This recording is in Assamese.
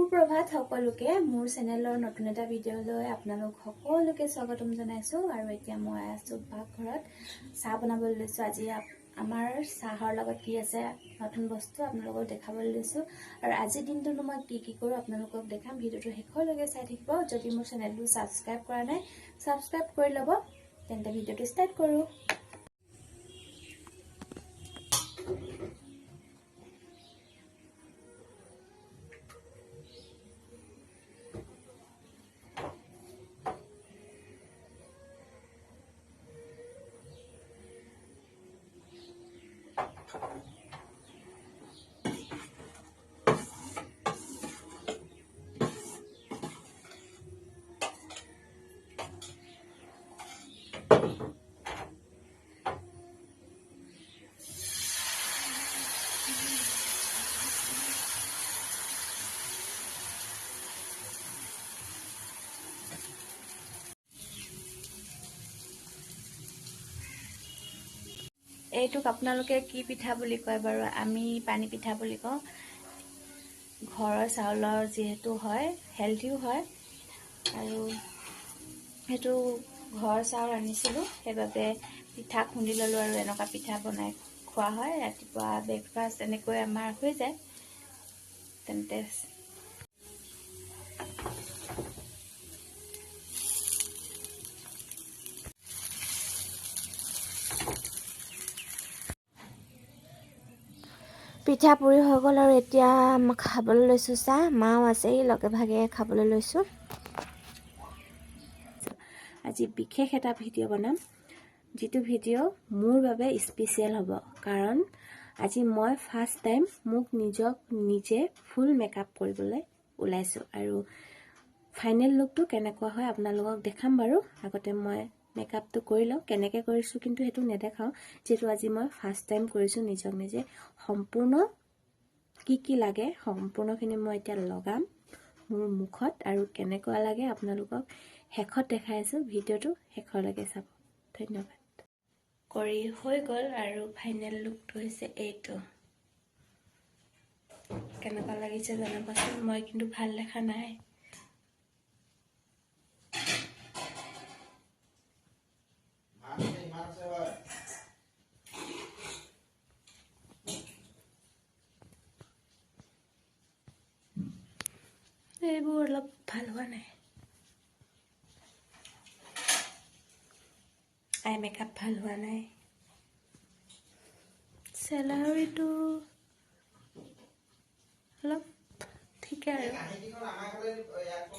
সুপ্ৰভাত সকলোকে মোৰ চেনেলৰ নতুন এটা ভিডিঅ'লৈ আপোনালোক সকলোকে স্বাগতম জনাইছো আৰু এতিয়া মই আছো পাকঘৰত চাহ বনাবলৈ লৈছো আজি আমাৰ চাহৰ লগত কি আছে নতুন বস্তু আপোনালোকক দেখাবলৈ লৈছো আৰু আজি দিনটো মই কি কৰো আপোনালোকক দেখাম ভিডিঅ'টো শেষলৈকে চাই থাকিব যদি মোৰ চেনেলটো সাবস্ক্ৰাইব কৰা নাই সাবস্ক্ৰাইব কৰি ল'ব তেন্তে ভিডিঅ'টো ষ্টাৰ্ট কৰো এইটোক আপোনালোকে কি পিঠা বুলি কয় বাৰু আমি পানী পিঠা বুলি কওঁ ঘৰৰ চাউলৰ যেহেতু হয় হেলথিও হয় আৰু হেতু ঘৰ চাউল আনিছিলো সেইবাবে পিঠা খুন্দি ললো আৰু এনেকা পিঠা বনাই খোৱা হয় ৰাতিপুৱা ব্ৰেকফাষ্ট এনেকৈ আমাৰ হৈ যায় তেন্তে পিঠা পুৰি হৈ গ'ল আৰু এতিয়া খাবলৈ লৈছো চাহ মাও আছে লগে ভাগে খাবলৈ লৈছো আজি বিশেষ এটা ভিডিঅ' বনাম যেটো ভিডিঅ' মোৰ বাবে স্পেশাল হ'ব কাৰণ আজি মই ফাৰ্স্ট টাইম মোক নিজে ফুল মেকআপ কৰিবলৈ ওলাইছো আৰু ফাইনেল লুকটো কেনেকুৱা হয় আপোনালোকক দেখাম বাৰু আগতে মই মেকআপটো কৰি লওঁ কেনেকৈ কৰিছো কিন্তু হেতু নেদেখাও যেটো আজি মই ফাৰ্স্ট টাইম কৰিছো নিজে সম্পূৰ্ণ কি লাগে সম্পূৰ্ণখিনি মই এতিয়া লগাম মোৰ মুখত আৰু কেনেকুৱা লাগে আপোনালোকক শেষত দেখাইছো ভিডিঅ'টো শেষলৈকে চাব ধন্যবাদ কৰি হৈ গ'ল আৰু ফাইনেল লুকটো হৈছে এইটো কেনেকুৱা লাগিছে জনাবচোন মই কিন্তু ভাল দেখা নাই এইবোৰ অলপ ভাল হোৱা নাই আই মেকআপ ভাল হোৱা নাই চেলাৰীটো অলপ ঠিকে আৰু